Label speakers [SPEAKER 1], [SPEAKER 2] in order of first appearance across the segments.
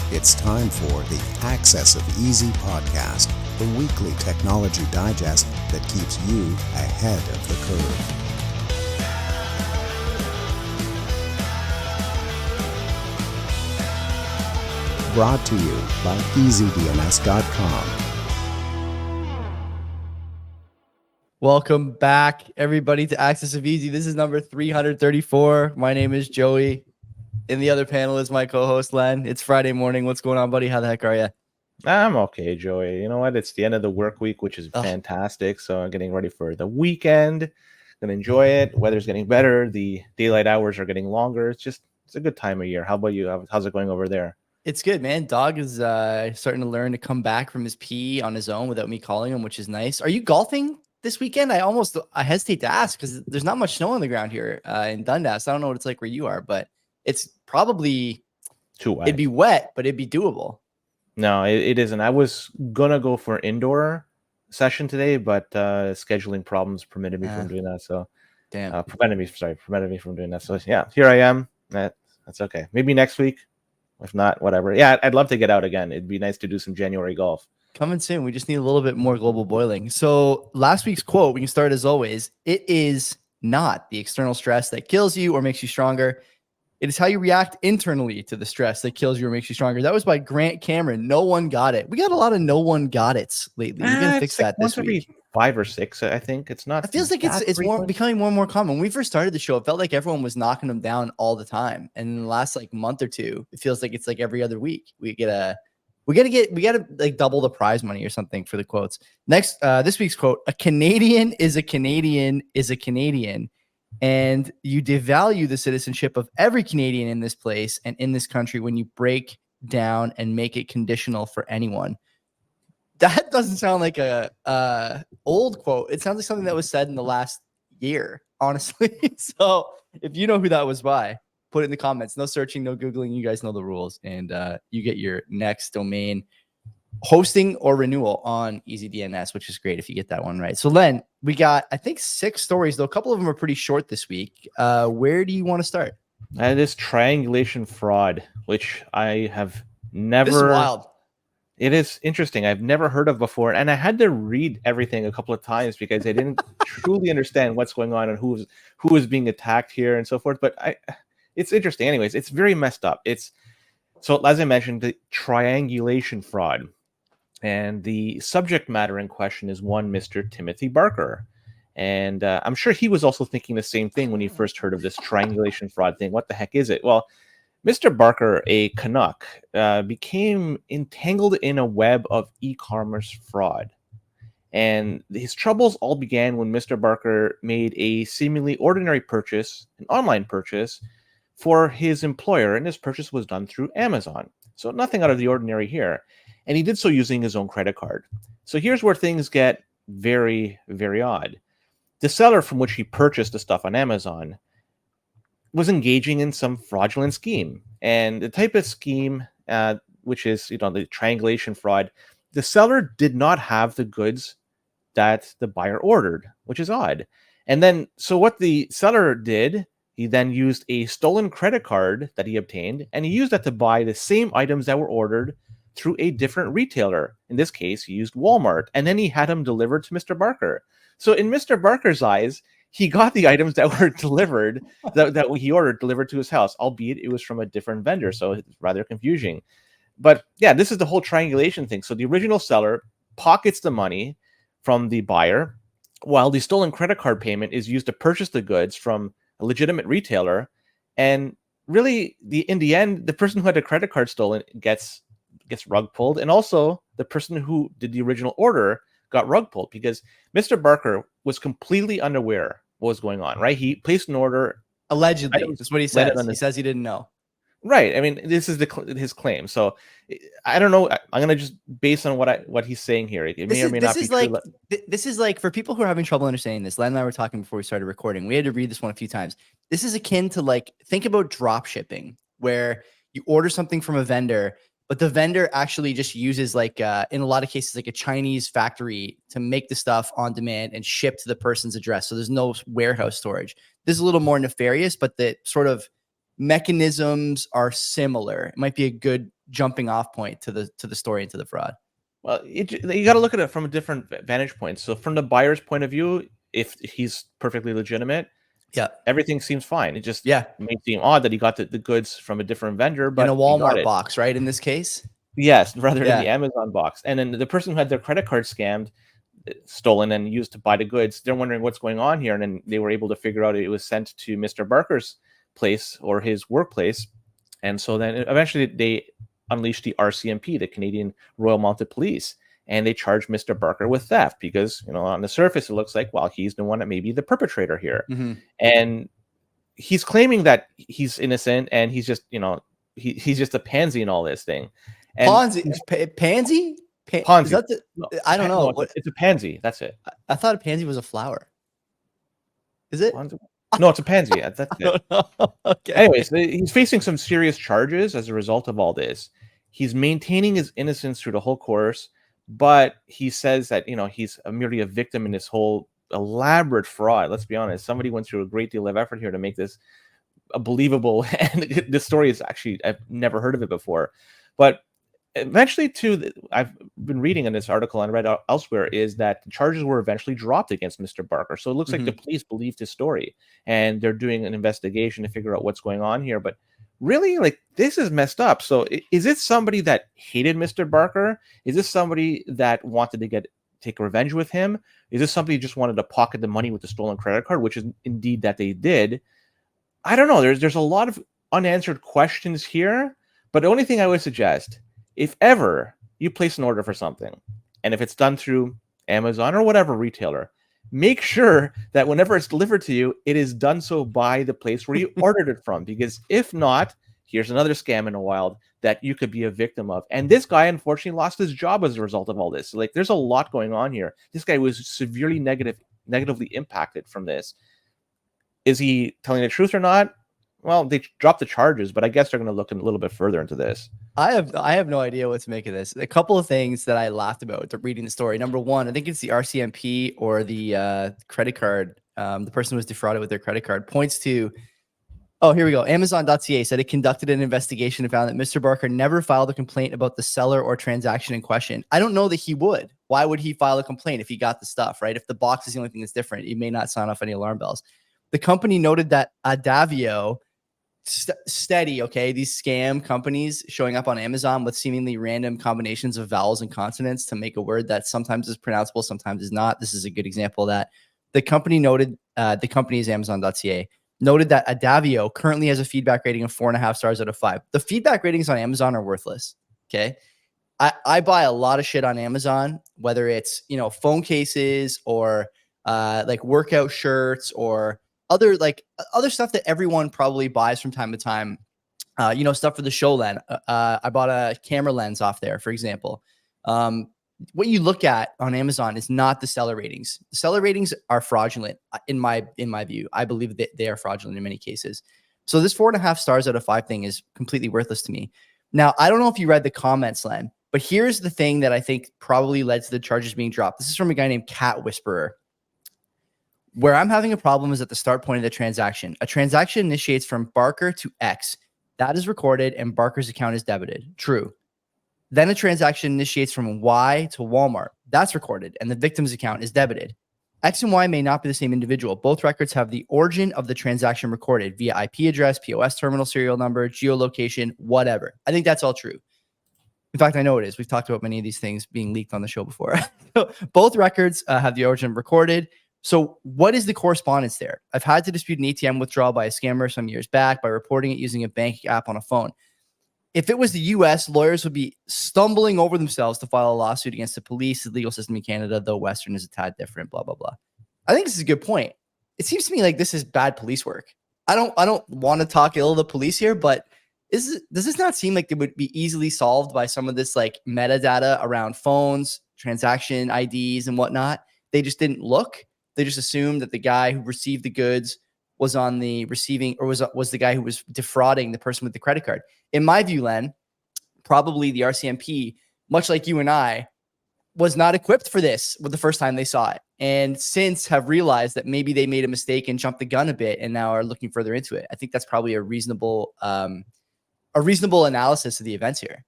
[SPEAKER 1] It's time for the Access of Easy podcast, the weekly technology digest that keeps you ahead of the curve. Brought to you by EasyDNS.com.
[SPEAKER 2] Welcome back, everybody, to Access of Easy. This is number 334. My name is Joey. In the other panel is my co-host, Len. It's Friday morning. What's going on, buddy? How the heck are you?
[SPEAKER 3] I'm okay, Joey. You know what? It's the end of the work week, which is fantastic. So I'm getting ready for the weekend. Gonna enjoy it. Weather's getting better. The daylight hours are getting longer. It's a good time of year. How about you? How's it going over there?
[SPEAKER 2] It's good, man. Dog is starting to learn to come back from his pee on his own without me calling him, which is nice. Are you golfing this weekend? I hesitate to ask because there's not much snow on the ground here in Dundas. I don't know what it's like where you are, but it's probably
[SPEAKER 3] too wet.
[SPEAKER 2] It'd be wet, but it'd be doable.
[SPEAKER 3] No, it isn't. I was gonna go for indoor session today, but scheduling problems prevented me from doing that. So, prevented me from doing that. So yeah, here I am. That's okay. Maybe next week. If not, whatever. Yeah, I'd love to get out again. It'd be nice to do some January golf.
[SPEAKER 2] Coming soon. We just need a little bit more global boiling. So last week's quote, we can start as always. It is not the external stress that kills you or makes you stronger. It is how you react internally to the stress that kills you or makes you stronger. That was by Grant Cameron. No one got it. We got a lot of no one got it's lately. We're going to fix that this week.
[SPEAKER 3] 5 or 6, I think. It's not.
[SPEAKER 2] It feels like it's becoming more and more common. When we first started the show, it felt like everyone was knocking them down all the time. And in the last month or two, it feels like it's like every other week. We gotta double the prize money or something for the quotes. Next, this week's quote: "A Canadian is a Canadian is a Canadian, and you devalue the citizenship of every Canadian in this place and in this country when you break down and make it conditional for anyone." That doesn't sound like a old quote. It sounds like something that was said in the last year, honestly. So if you know who that was by, put it in the comments. No searching, no Googling. You guys know the rules. And you get your next domain hosting or renewal on EasyDNS, which is great if you get that one right. So Len, we got, I think, 6 stories, though a couple of them are pretty short this week. Where do you want to start?
[SPEAKER 3] This triangulation fraud, which I have never...
[SPEAKER 2] This is wild.
[SPEAKER 3] It is interesting. I've never heard of before, and I had to read everything a couple of times because I didn't truly understand what's going on and who was being attacked here and so forth. But it's interesting. Anyways, it's very messed up. So as I mentioned, the triangulation fraud, and the subject matter in question is one Mr. Timothy Barker, and I'm sure he was also thinking the same thing when he first heard of this triangulation fraud thing. What the heck is it? Well, Mr. Barker, a Canuck, became entangled in a web of e-commerce fraud. And his troubles all began when Mr. Barker made a seemingly ordinary purchase, an online purchase, for his employer. And this purchase was done through Amazon. So nothing out of the ordinary here. And he did so using his own credit card. So here's where things get very, very odd. The seller from which he purchased the stuff on Amazon was engaging in some fraudulent scheme. And the type of scheme, which is, the triangulation fraud, the seller did not have the goods that the buyer ordered, which is odd. And then, so what the seller did, he then used a stolen credit card that he obtained, and he used that to buy the same items that were ordered through a different retailer. In this case, he used Walmart, and then he had them delivered to Mr. Barker. So in Mr. Barker's eyes, he got the items that were delivered, that he ordered, delivered to his house, albeit it was from a different vendor, so it's rather confusing. But yeah, this is the whole triangulation thing. So the original seller pockets the money from the buyer, while the stolen credit card payment is used to purchase the goods from a legitimate retailer. And really, in the end, the person who had the credit card stolen gets rug pulled, and also the person who did the original order got rug pulled, because Mr. Barker was completely unaware what was going on, right? He placed an order.
[SPEAKER 2] Allegedly, that's what he says. He says he didn't know.
[SPEAKER 3] Right. I mean, this is his claim. So I don't know. I'm going to just base on what he's saying here. It may or may not be true.
[SPEAKER 2] This is like, for people who are having trouble understanding this, Len and I were talking before we started recording. We had to read this one a few times. This is akin to think about drop shipping, where you order something from a vendor, but the vendor actually just uses in a lot of cases, a Chinese factory to make the stuff on demand and ship to the person's address. So there's no warehouse storage. This is a little more nefarious, but the sort of mechanisms are similar. It might be a good jumping off point to the story and to the fraud.
[SPEAKER 3] Well, you got to look at it from a different vantage point. So from the buyer's point of view, if he's perfectly legitimate,
[SPEAKER 2] yeah,
[SPEAKER 3] everything seems fine. It just
[SPEAKER 2] yeah
[SPEAKER 3] may seem odd that he got the goods from a different vendor, but
[SPEAKER 2] in a
[SPEAKER 3] he got
[SPEAKER 2] Walmart
[SPEAKER 3] it.
[SPEAKER 2] box, right? In this case,
[SPEAKER 3] Yes, rather than
[SPEAKER 2] Yeah.
[SPEAKER 3] the Amazon box. And then the person who had their credit card scammed, stolen, and used to buy the goods, they're wondering what's going on here. And then they were able to figure out it was sent to Mr. Barker's place or his workplace. And so then eventually they unleashed the RCMP, the Canadian Royal Mounted Police, and they charged Mr. Barker with theft because, you know, on the surface it looks like, well, he's the one that may be the perpetrator here. And he's claiming that he's innocent and he's just, you know, he's just a pansy in all this thing. And
[SPEAKER 2] pansy?
[SPEAKER 3] Pansy.
[SPEAKER 2] Is that I don't know.
[SPEAKER 3] No, it's a pansy. That's it.
[SPEAKER 2] I thought a pansy was a flower. Is it?
[SPEAKER 3] No, it's a pansy. That's it.
[SPEAKER 2] Okay.
[SPEAKER 3] Anyways, he's facing some serious charges as a result of all this. He's maintaining his innocence through the whole course, but he says that, you know, he's merely a victim in this whole elaborate fraud. Let's be honest. Somebody went through a great deal of effort here to make this believable. And this story is actually, I've never heard of it before. But eventually, too, I've been reading in this article and read elsewhere, is that the charges were eventually dropped against Mr. Barker. So it looks like the police believed his story and they're doing an investigation to figure out what's going on here. But really, like, this is messed up. So is it somebody that hated Mr. Barker? Is this somebody that wanted to take revenge with him? Is this somebody who just wanted to pocket the money with the stolen credit card, which is indeed that they did? I don't know. There's a lot of unanswered questions here. But the only thing I would suggest, if ever you place an order for something, and if it's done through Amazon or whatever retailer, make sure that whenever it's delivered to you, it is done so by the place where you ordered it from. Because if not, here's another scam in the wild that you could be a victim of. And this guy, unfortunately, lost his job as a result of all this. Like, there's a lot going on here. This guy was severely negatively impacted from this. Is he telling the truth or not? Well, they dropped the charges, but I guess they're going to look a little bit further into this.
[SPEAKER 2] I have no idea what to make of this. A couple of things that I laughed about reading the story. Number one, I think it's the RCMP or the credit card. The person who was defrauded with their credit card points to, oh, here we go. Amazon.ca said it conducted an investigation and found that Mr. Barker never filed a complaint about the seller or transaction in question. I don't know that he would. Why would he file a complaint if he got the stuff, right? If the box is the only thing that's different, he may not sign off any alarm bells. The company noted that Adavio, steady, okay, these scam companies showing up on Amazon with seemingly random combinations of vowels and consonants to make a word that sometimes is pronounceable, sometimes is not. This is a good example of that. The company noted, the company is Amazon.ca, noted that Adavio currently has a feedback rating of 4.5 stars out of 5. The feedback ratings on Amazon are worthless. Okay. I buy a lot of shit on Amazon, whether it's, you know, phone cases or like workout shirts or other stuff that everyone probably buys from time to time. You know, stuff for the show lens. I bought a camera lens off there, for example. What you look at on Amazon is not the seller ratings. The seller ratings are fraudulent in my view. I believe that they are fraudulent in many cases. So this 4.5 stars out of 5 thing is completely worthless to me. Now, I don't know if you read the comments, Len, but here's the thing that I think probably led to the charges being dropped. This is from a guy named Cat Whisperer. Where I'm having a problem is at the start point of the transaction. A transaction initiates from Barker to X. That is recorded and Barker's account is debited. True. Then a transaction initiates from Y to Walmart. That's recorded and the victim's account is debited. X and Y may not be the same individual. Both records have the origin of the transaction recorded via IP address, POS terminal serial number, geolocation, whatever. I think that's all true. In fact, I know it is. We've talked about many of these things being leaked on the show before. So both records have the origin recorded. So what is the correspondence there? I've had to dispute an ATM withdrawal by a scammer some years back by reporting it using a banking app on a phone. If it was the US, lawyers would be stumbling over themselves to file a lawsuit against the police, the legal system in Canada, though Western is a tad different, blah, blah, blah. I think this is a good point. It seems to me like this is bad police work. I don't want to talk ill of the police here, but does this not seem like it would be easily solved by some of this like metadata around phones, transaction IDs and whatnot? They just didn't look. They just assumed that the guy who received the goods was on the receiving or was the guy who was defrauding the person with the credit card. In my view, Len, probably the RCMP, much like you and I, was not equipped for this with the first time they saw it. And since have realized that maybe they made a mistake and jumped the gun a bit and now are looking further into it. I think that's probably a reasonable analysis of the events here.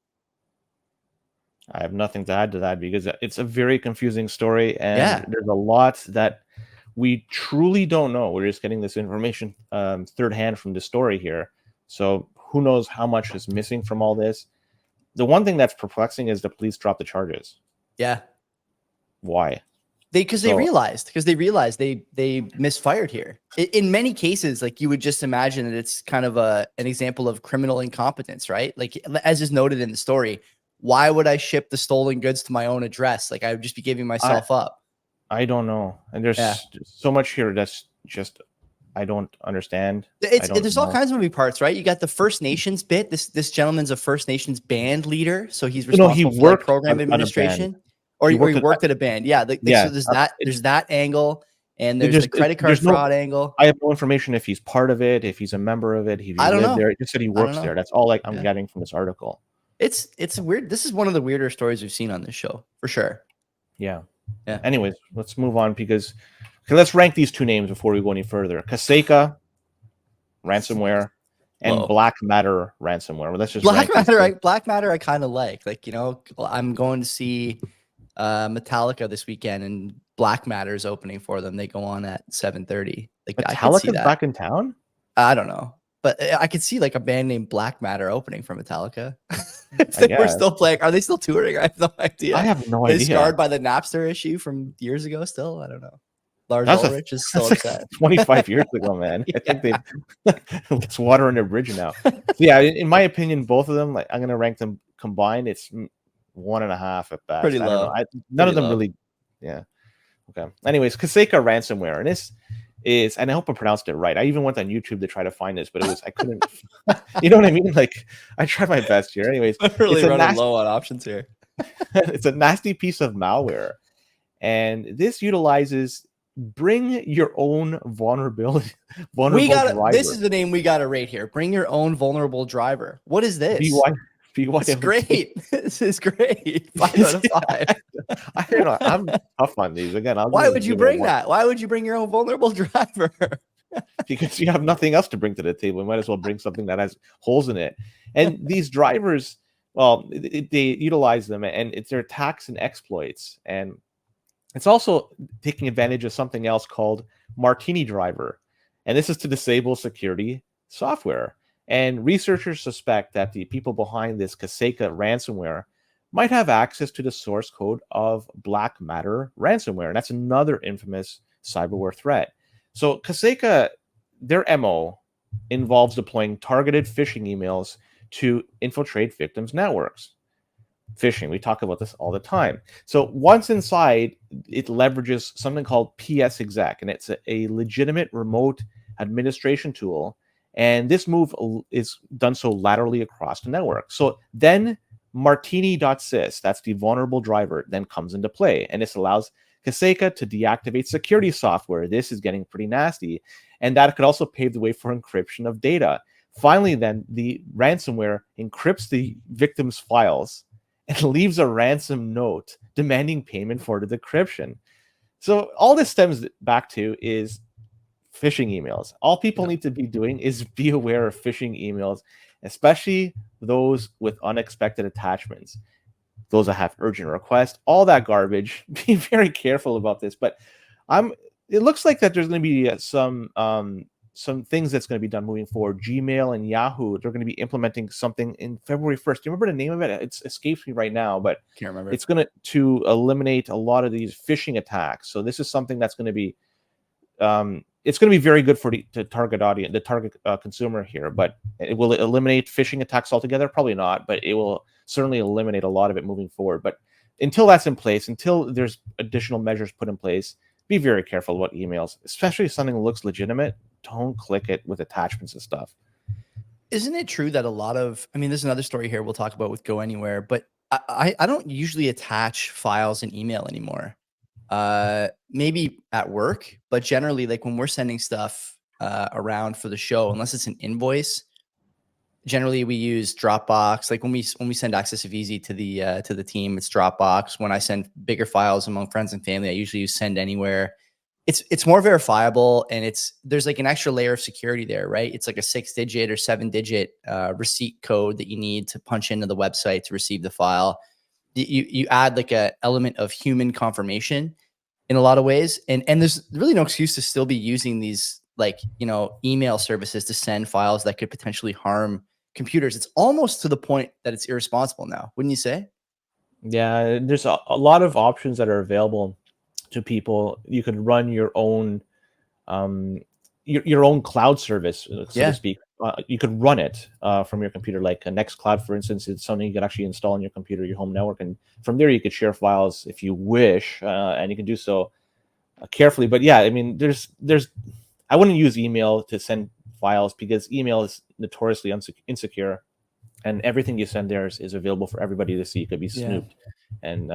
[SPEAKER 3] I have nothing to add to that because it's a very confusing story, and
[SPEAKER 2] Yeah.
[SPEAKER 3] there's a lot that we truly don't know. We're just getting this information third hand from the story here. So who knows how much is missing from all this? The one thing that's perplexing is the police dropped the charges.
[SPEAKER 2] Yeah.
[SPEAKER 3] Why?
[SPEAKER 2] Because they realized they misfired here. In many cases, like you would just imagine that it's kind of an example of criminal incompetence, right? Like as is noted in the story, why would I ship the stolen goods to my own address? Like I would just be giving myself up.
[SPEAKER 3] I don't know. And there's so much here that's just I don't understand.
[SPEAKER 2] There's all kinds of moving parts, right? You got the First Nations bit. This gentleman's a First Nations band leader, so he's responsible for like program administration. Or he worked at a band. Yeah. So there's that angle, and there's the credit card fraud angle.
[SPEAKER 3] I have no information if he's part of it, if he's a member of it, if he lived there. It just said he works there. That's all I'm getting from this article.
[SPEAKER 2] It's weird. This is one of the weirder stories we've seen on this show, for sure.
[SPEAKER 3] Yeah. Anyways, let's move on because let's rank these two names before we go any further. Kasseika ransomware and Black Matter ransomware. Well, let's just
[SPEAKER 2] Black Matter I kind of like. Like, you know, I'm going to see Metallica this weekend, and Black Matter is opening for them. They go on at 7:30. Like
[SPEAKER 3] Metallica's back in town?
[SPEAKER 2] I don't know, but I could see like a band named Black Matter opening for Metallica. If they were still playing, are they still touring? I have no idea.
[SPEAKER 3] I have no idea.
[SPEAKER 2] They scarred by the Napster issue from years ago. Still, I don't know. Lars Ulrich is still upset.
[SPEAKER 3] 25 years ago, man. I think it's water under a bridge now. So yeah, in my opinion, both of them, like I'm gonna rank them combined. It's 1.5 at best.
[SPEAKER 2] Pretty low.
[SPEAKER 3] None of them really. Yeah. Okay. Anyways, Kasseika ransomware, and this is, and I hope I pronounced it right. I even went on YouTube to try to find this, but I couldn't. You know what I mean? Like I tried my best here. Anyways,
[SPEAKER 2] I'm really running low on options here.
[SPEAKER 3] It's a nasty piece of malware, and this utilizes bring your own vulnerable driver.
[SPEAKER 2] This is the name we got to rate here. Bring your own vulnerable driver. What is this?
[SPEAKER 3] It's
[SPEAKER 2] great. This is great. 5 out of 5.
[SPEAKER 3] I don't know. I'm tough on these. Again,
[SPEAKER 2] why would you bring that? Why would you bring your own vulnerable driver?
[SPEAKER 3] Because you have nothing else to bring to the table. You might as well bring something that has holes in it. And these drivers, well, they utilize them, and it's their attacks and exploits. And it's also taking advantage of something else called Martini driver. And this is to disable security software. And researchers suspect that the people behind this Kasseika ransomware might have access to the source code of Black Matter ransomware. And that's another infamous cyberware threat. So Kasseika, their MO involves deploying targeted phishing emails to infiltrate victims' networks. Phishing, we talk about this all the time. So once inside, it leverages something called PsExec, and it's a legitimate remote administration tool. And this move is done so laterally across the network. So then martini.sys, that's the vulnerable driver, then comes into play. And this allows Kasseika to deactivate security software. This is getting pretty nasty. And that could also pave the way for encryption of data. Finally, then, the ransomware encrypts the victim's files and leaves a ransom note demanding payment for the decryption. So all this stems back to is phishing emails. All people need to be doing is be aware of phishing emails, especially those with unexpected attachments, those that have urgent requests, all that garbage. Be very careful about this. But it looks like that there's going to be some things that's going to be done moving forward. Gmail and Yahoo, they're going to be implementing something in February 1st. Do you remember the name of it? It escapes me right now, but
[SPEAKER 2] can't remember.
[SPEAKER 3] It's going to eliminate a lot of these phishing attacks. So this is something that's going to be it's going to be very good for the target audience, the target consumer here. But it will eliminate phishing attacks altogether? Probably not, but it will certainly eliminate a lot of it moving forward. But until that's in place, until there's additional measures put in place, be very careful about emails, especially if something looks legitimate. Don't click it with attachments and stuff.
[SPEAKER 2] Isn't it true that a lot of, I mean, there's another story here we'll talk about with GoAnywhere, but I don't usually attach files in email anymore. Maybe at work, but generally, like when we're sending stuff around for the show, unless it's an invoice, generally we use Dropbox. Like when we send Access of Easy to the team, it's Dropbox. When I send bigger files among friends and family, I usually use Send Anywhere. It's more verifiable, and there's like an extra layer of security there, right? It's like a 6-digit or 7-digit receipt code that you need to punch into the website to receive the file. you add like a element of human confirmation in a lot of ways. And there's really no excuse to still be using these like, email services to send files that could potentially harm computers. It's almost to the point that it's irresponsible now, wouldn't you say?
[SPEAKER 3] Yeah, there's a lot of options that are available to people. You could run your own your own cloud service, so to speak. You could run it from your computer, like a Nextcloud, for instance. It's something you could actually install on your computer, your home network, and from there you could share files if you wish, and you can do so carefully. But yeah, I mean, I wouldn't use email to send files because email is notoriously insecure, and everything you send there is available for everybody to see. It could be snooped, and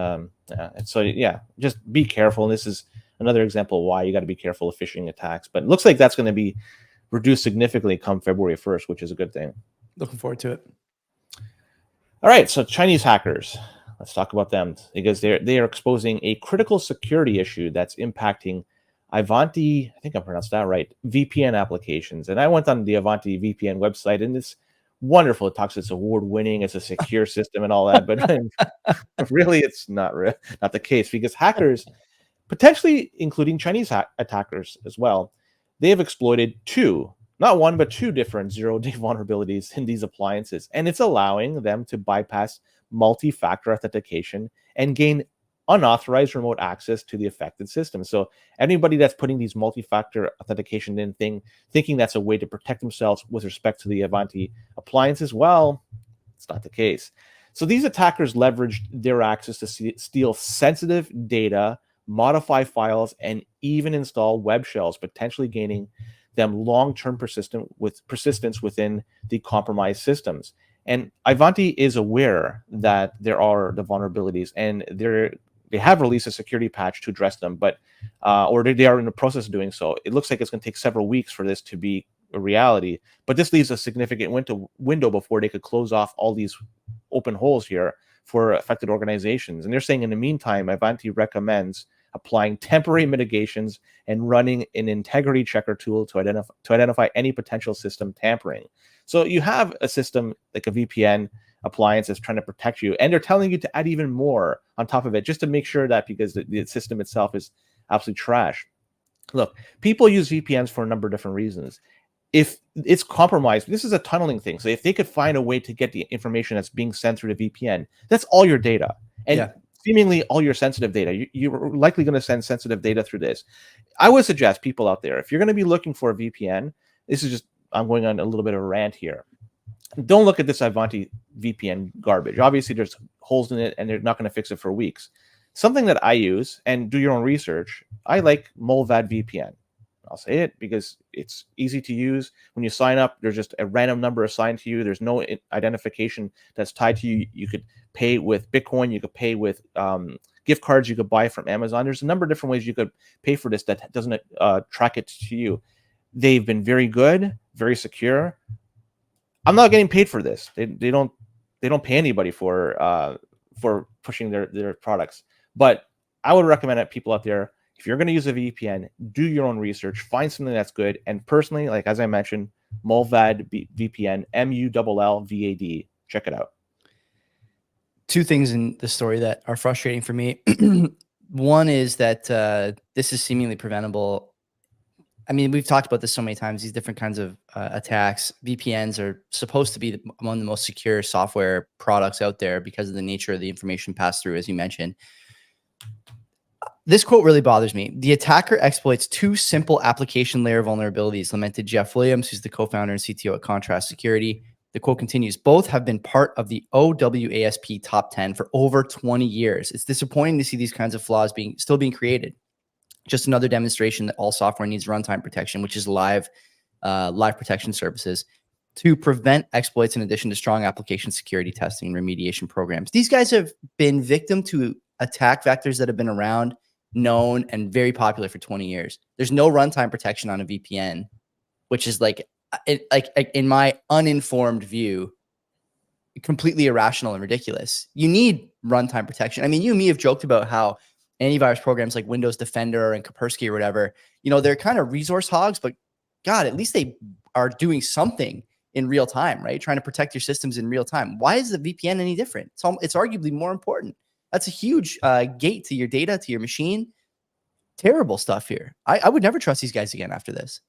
[SPEAKER 3] so yeah, just be careful. And this is another example of why you got to be careful of phishing attacks. But it looks like that's going to be reduced significantly come February 1st, which is a good thing.
[SPEAKER 2] Looking forward to it.
[SPEAKER 3] All right, so Chinese hackers. Let's talk about them because they are exposing a critical security issue that's impacting Ivanti, I think I pronounced that right, VPN applications. And I went on the Ivanti VPN website, and it's wonderful. It talks it's award-winning, it's a secure system and all that, but really it's not the case, because hackers, potentially including Chinese attackers as well, they have exploited not one, but two different zero-day vulnerabilities in these appliances, and it's allowing them to bypass multi-factor authentication and gain unauthorized remote access to the affected system. So anybody that's putting these multi-factor authentication in thinking that's a way to protect themselves with respect to the Ivanti appliances, well, it's not the case. So these attackers leveraged their access to steal sensitive data, modify files, and even install web shells, potentially gaining them long-term persistence within the compromised systems. And Ivanti is aware that there are the vulnerabilities, and they have released a security patch to address them, but or they are in the process of doing so. It looks like it's going to take several weeks for this to be a reality, but this leaves a significant window before they could close off all these open holes here for affected organizations. And they're saying in the meantime, Ivanti recommends applying temporary mitigations and running an integrity checker tool to identify any potential system tampering. So you have a system like a VPN appliance that's trying to protect you, and they're telling you to add even more on top of it just to make sure that, because the system itself is absolutely trash. Look, people use VPNs for a number of different reasons. If it's compromised, this is a tunneling thing. So if they could find a way to get the information that's being sent through the VPN, that's all your data. And seemingly all your sensitive data. You're likely going to send sensitive data through this. I would suggest people out there, if you're going to be looking for a VPN, I'm going on a little bit of a rant here. Don't look at this Ivanti VPN garbage. Obviously, there's holes in it, and they're not going to fix it for weeks. Something that I use, and do your own research, I like Molvad VPN. I'll say it because it's easy to use. When you sign up, there's just a random number assigned to you. There's no identification that's tied to you. You could pay with Bitcoin. You could pay with gift cards you could buy from Amazon. There's a number of different ways you could pay for this that doesn't track it to you. They've been very good, very secure. I'm not getting paid for this. They don't pay anybody for pushing their products. But I would recommend that people out there, if you're going to use a VPN, do your own research, find something that's good. And personally, like as I mentioned, Molvad VPN, MULLVAD, check it out.
[SPEAKER 2] Two things in the story that are frustrating for me. One is that this is seemingly preventable. I mean, we've talked about this so many times, these different kinds of attacks. VPNs are supposed to be among the most secure software products out there because of the nature of the information passed through, as you mentioned. This quote really bothers me. The attacker exploits two simple application layer vulnerabilities, lamented Jeff Williams, who's the co-founder and CTO at Contrast Security. The quote continues, both have been part of the OWASP top 10 for over 20 years. It's disappointing to see these kinds of flaws still being created. Just another demonstration that all software needs runtime protection, which is live protection services, to prevent exploits in addition to strong application security testing and remediation programs. These guys have been victim to attack vectors that have been around, known, and very popular for 20 years. There's no runtime protection on a VPN, which is like in my uninformed view, completely irrational and ridiculous. You need runtime protection. I mean, you and me have joked about how antivirus programs like Windows Defender and Kaspersky or whatever, they're kind of resource hogs, but God, at least they are doing something in real time, right? Trying to protect your systems in real time. Why is the VPN any different? It's arguably more important. That's a huge gate to your data, to your machine. Terrible stuff here. I would never trust these guys again after this.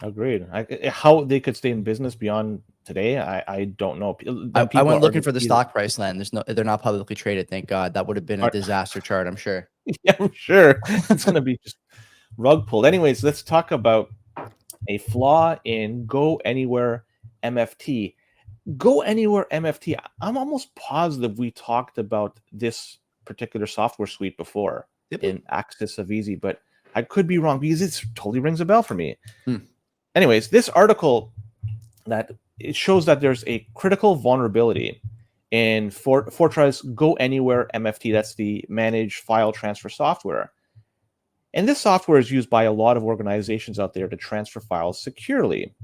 [SPEAKER 3] Agreed. How they could stay in business beyond today, I don't know.
[SPEAKER 2] I went looking for the stock price, Len. They're not publicly traded, thank God. That would have been a disaster chart, I'm sure.
[SPEAKER 3] Yeah, I'm sure. It's going to be just rug pulled. Anyways, let's talk about a flaw in GoAnywhere MFT. GoAnywhere MFT, I'm almost positive we talked about this particular software suite before in Axis of Easy, but I could be wrong because it totally rings a bell for me. Anyways, this article that it shows that there's a critical vulnerability in Fortran's GoAnywhere MFT. That's the managed file transfer software. And this software is used by a lot of organizations out there to transfer files securely.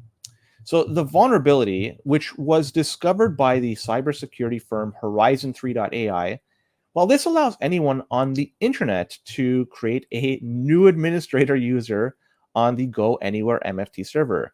[SPEAKER 3] So the vulnerability, which was discovered by the cybersecurity firm Horizon3.ai, well, this allows anyone on the internet to create a new administrator user on the GoAnywhere MFT server.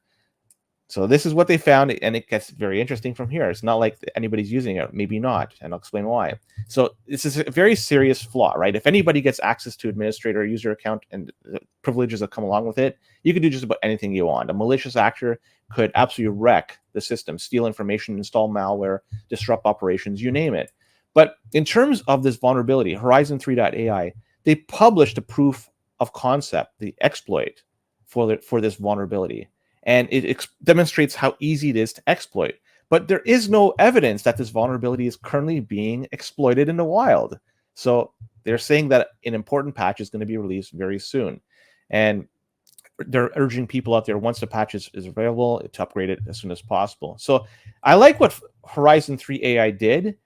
[SPEAKER 3] So this is what they found, and it gets very interesting from here. It's not like anybody's using it, maybe not, and I'll explain why. So this is a very serious flaw, right? If anybody gets access to administrator user account and the privileges that come along with it, you can do just about anything you want. A malicious actor could absolutely wreck the system, steal information, install malware, disrupt operations, you name it. But in terms of this vulnerability, Horizon3.ai, they published a proof of concept, the exploit for this vulnerability. And it demonstrates how easy it is to exploit. But there is no evidence that this vulnerability is currently being exploited in the wild. So they're saying that an important patch is going to be released very soon. And they're urging people out there, once the patch is available, to upgrade it as soon as possible. So I like what Horizon3.ai did.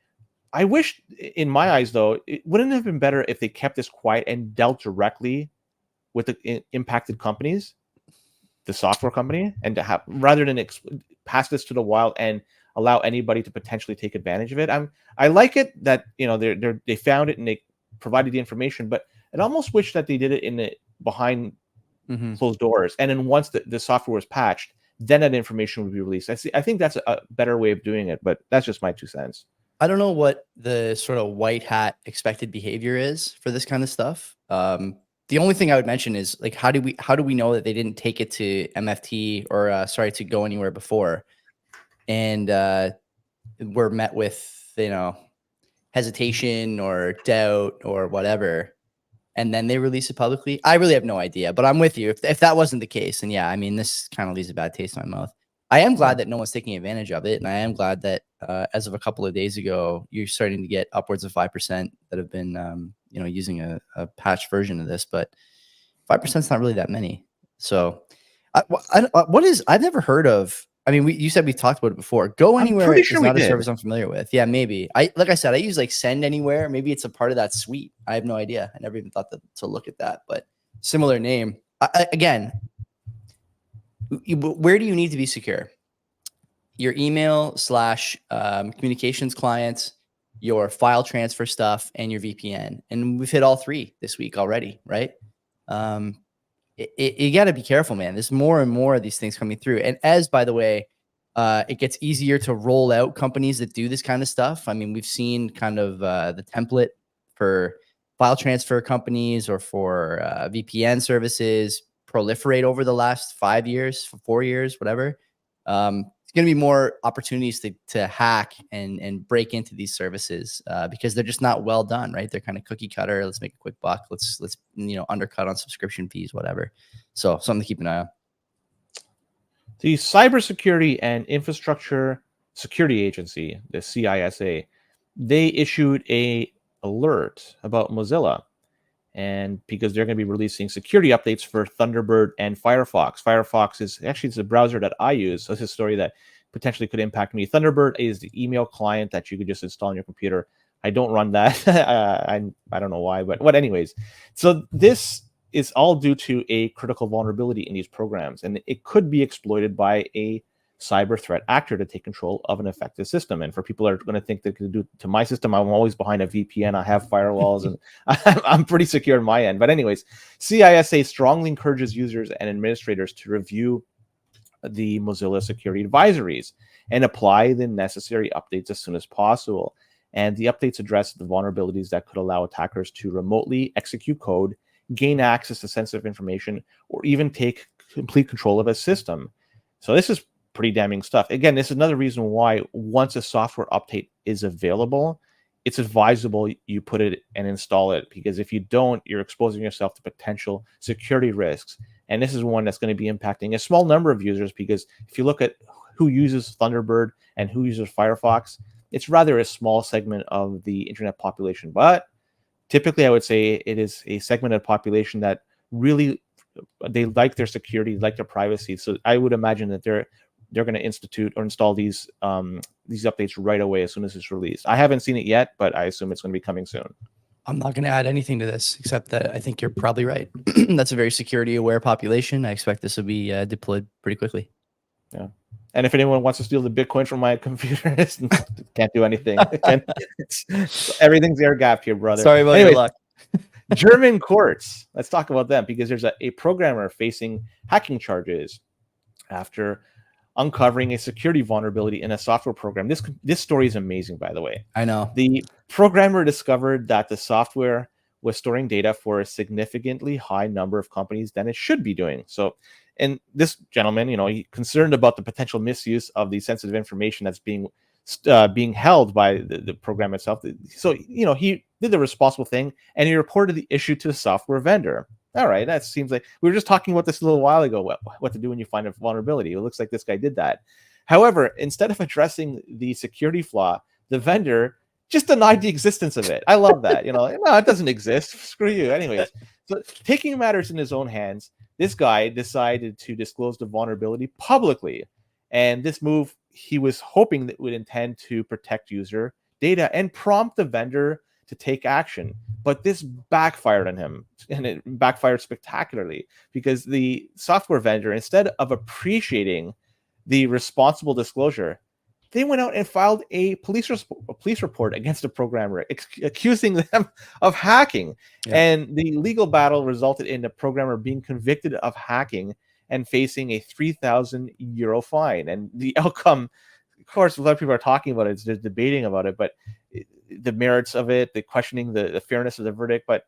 [SPEAKER 3] I wish, in my eyes, though, it wouldn't have been better if they kept this quiet and dealt directly with the impacted companies, the software company, and to have, rather than pass this to the wild and allow anybody to potentially take advantage of it. I like it that, you know, they found it and they provided the information, but I almost wish that they did it behind closed doors, and then once the software was patched, then that information would be released. I think that's a better way of doing it, but that's just my 2 cents.
[SPEAKER 2] I don't know what the sort of white hat expected behavior is for this kind of stuff. The only thing I would mention is, like, how do we know that they didn't take it to MFT or to GoAnywhere before, and were met with, you know, hesitation or doubt or whatever, and then they release it publicly? I really have no idea, but I'm with you. If that wasn't the case, then yeah, I mean, this kind of leaves a bad taste in my mouth. I am glad that no one's taking advantage of it, and I am glad that as of a couple of days ago, you're starting to get upwards of 5% that have been using a patched version of this, but 5% is not really that many. So I've never heard of. I mean, you said we talked about it before. GoAnywhere is not a service I'm familiar with. Yeah, maybe. Like I said, I use like Send Anywhere. Maybe it's a part of that suite. I have no idea. I never even thought to look at that, but similar name. Again, where do you need to be secure? Your email / communications clients, your file transfer stuff, and your VPN. And we've hit all 3 this week already, right? You got to be careful, man. There's more and more of these things coming through. And as, by the way, it gets easier to roll out companies that do this kind of stuff. I mean, we've seen kind of the template for file transfer companies or for VPN services proliferate over the last 5 years, 4 years, whatever. It's going to be more opportunities to hack and break into these services because they're just not well done, right? They're kind of cookie cutter. Let's make a quick buck. Let's undercut on subscription fees, whatever. So something to keep an eye on.
[SPEAKER 3] The Cybersecurity and Infrastructure Security Agency, the CISA, they issued a alert about Mozilla. And because they're going to be releasing security updates for Thunderbird and Firefox. Firefox it's a browser that I use. So it's a story that potentially could impact me. Thunderbird is the email client that you could just install on your computer. I don't run that. I don't know why, but anyways. So this is all due to a critical vulnerability in these programs, and it could be exploited by a cyber threat actor to take control of an affected system. And for people that are going to think they can do to my system, I'm always behind a VPN. I have firewalls and I'm pretty secure on my end. But anyways, CISA strongly encourages users and administrators to review the Mozilla security advisories and apply the necessary updates as soon as possible. And the updates address the vulnerabilities that could allow attackers to remotely execute code, gain access to sensitive information, or even take complete control of a system. So this is pretty damning stuff. Again, this is another reason why once a software update is available, it's advisable you put it and install it, because if you don't, you're exposing yourself to potential security risks. And this is one that's going to be impacting a small number of users, because if you look at who uses Thunderbird and who uses Firefox, it's rather a small segment of the internet population. But typically, I would say it is a segment of the population that really, they like their security, like their privacy. So I would imagine that they're going to institute or install these updates right away as soon as it's released. I haven't seen it yet, but I assume it's going to be coming soon.
[SPEAKER 2] I'm not going to add anything to this, except that I think you're probably right. That's a very security aware population. I expect this will be deployed pretty quickly.
[SPEAKER 3] Yeah. And if anyone wants to steal the Bitcoin from my computer, can't do anything. Everyth's air gapped here, brother.
[SPEAKER 2] Sorry about your luck.
[SPEAKER 3] German courts. Let's talk about them, because there's a programmer facing hacking charges after uncovering a security vulnerability in a software program. This story is amazing, by the way.
[SPEAKER 2] I know.
[SPEAKER 3] The programmer discovered that the software was storing data for a significantly high number of companies than it should be doing. So, and this gentleman, he's concerned about the potential misuse of the sensitive information that's being held by the program itself. So, he did the responsible thing, and he reported the issue to the software vendor. All right, that seems like we were just talking about this a little while ago, what to do when you find a vulnerability. It looks like this guy did that. However, instead of addressing the security flaw, the vendor just denied the existence of it. I love that. No, it doesn't exist. Screw you. Anyways, so taking matters in his own hands, this guy decided to disclose the vulnerability publicly. And this move, he was hoping that would intend to protect user data and prompt the vendor to take action. But this backfired on him, and it backfired spectacularly, because the software vendor, instead of appreciating the responsible disclosure, they went out and filed a police report against the programmer, accusing them of hacking. Yeah. And the legal battle resulted in the programmer being convicted of hacking and facing a €3,000 fine. And the outcome, of course, a lot of people are talking about it, they're debating about it, but the merits of it, the questioning the fairness of the verdict. But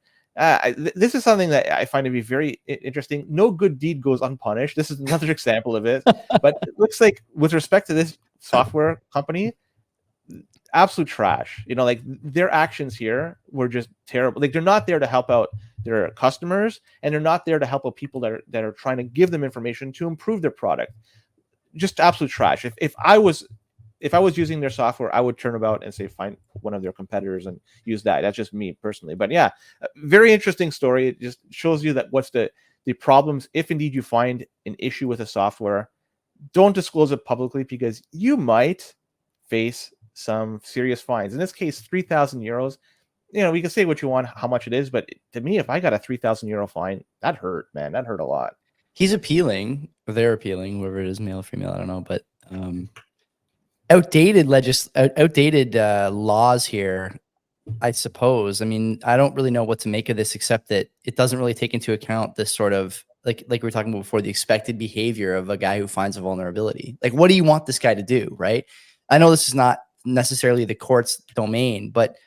[SPEAKER 3] this is something that I find to be very interesting. No good deed goes unpunished. This is another example of it. But it looks like, with respect to this software company, absolute trash. Like, their actions here were just terrible. Like, they're not there to help out their customers, and they're not there to help out people that are trying to give them information to improve their product. Just absolute trash. If I was using their software, I would turn about and say, find one of their competitors and use that. That's just me personally. But yeah, very interesting story. It just shows you that what's the problems. If indeed you find an issue with a software, don't disclose it publicly, because you might face some serious fines. In this case, €3,000. We can say what you want, how much it is, but to me, if I got a €3,000 fine, that hurt, man. That hurt a lot.
[SPEAKER 2] He's appealing, or they're appealing, whoever it is, male or female, I don't know, but outdated laws here, I suppose. I mean, I don't really know what to make of this, except that it doesn't really take into account this sort of, like we were talking about before, the expected behavior of a guy who finds a vulnerability. Like, what do you want this guy to do, right? I know this is not necessarily the court's domain, but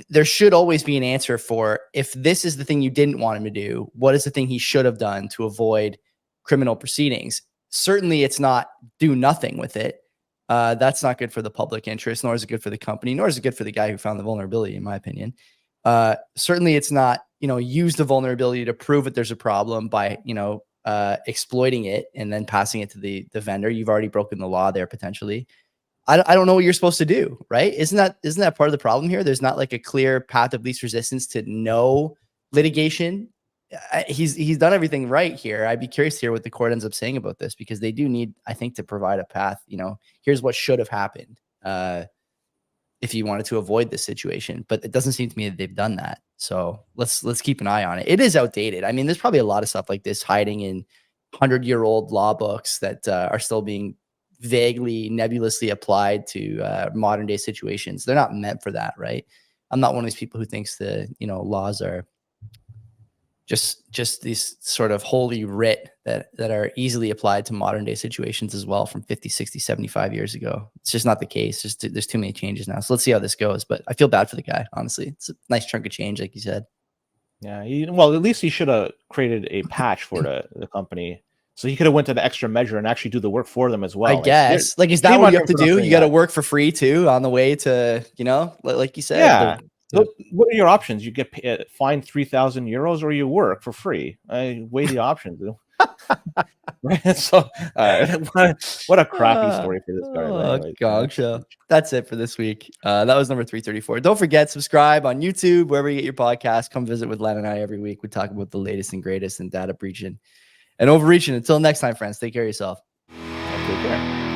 [SPEAKER 2] there should always be an answer for, if this is the thing you didn't want him to do, what is the thing he should have done to avoid criminal proceedings? Certainly it's not do nothing with it. That's not good for the public interest, nor is it good for the company, nor is it good for the guy who found the vulnerability, in my opinion. Certainly it's not, use the vulnerability to prove that there's a problem by, exploiting it and then passing it to the vendor. You've already broken the law there, potentially. I don't know what you're supposed to do, right? Isn't that part of the problem here? There's not like a clear path of least resistance to no litigation. He's done everything right here. I'd be curious to hear what the court ends up saying about this, because they do need, I think, to provide a path. Here's what should have happened if you wanted to avoid this situation. But it doesn't seem to me that they've done that. So let's keep an eye on it. It is outdated. I mean, there's probably a lot of stuff like this hiding in 100-year-old law books that are still being vaguely, nebulously applied to modern day situations. They're not meant for that, right? I'm not one of these people who thinks the laws are just these sort of holy writ that are easily applied to modern day situations as well from 50, 60, 75 years ago. It's just not the case. There's too many changes now. So let's see how this goes. But I feel bad for the guy, honestly. It's a nice chunk of change, like you said.
[SPEAKER 3] Yeah, well, at least he should have created a patch for the company. So he could have went to the extra measure and actually do the work for them as well.
[SPEAKER 2] I guess. Like, is that what you have to do? You got to work for free too on the way to, like you said.
[SPEAKER 3] Yeah. What are your options? You get fined 3,000 euros, or you work for free. I weigh the options. Right. So, what a crappy story for this guy.
[SPEAKER 2] Anyways, gong show. That's it for this week. That was number 334. Don't forget, subscribe on YouTube, wherever you get your podcast. Come visit with Len and I every week. We talk about the latest and greatest in data breaching and overreaching. Until next time, friends, take care of yourself.
[SPEAKER 3] Take care.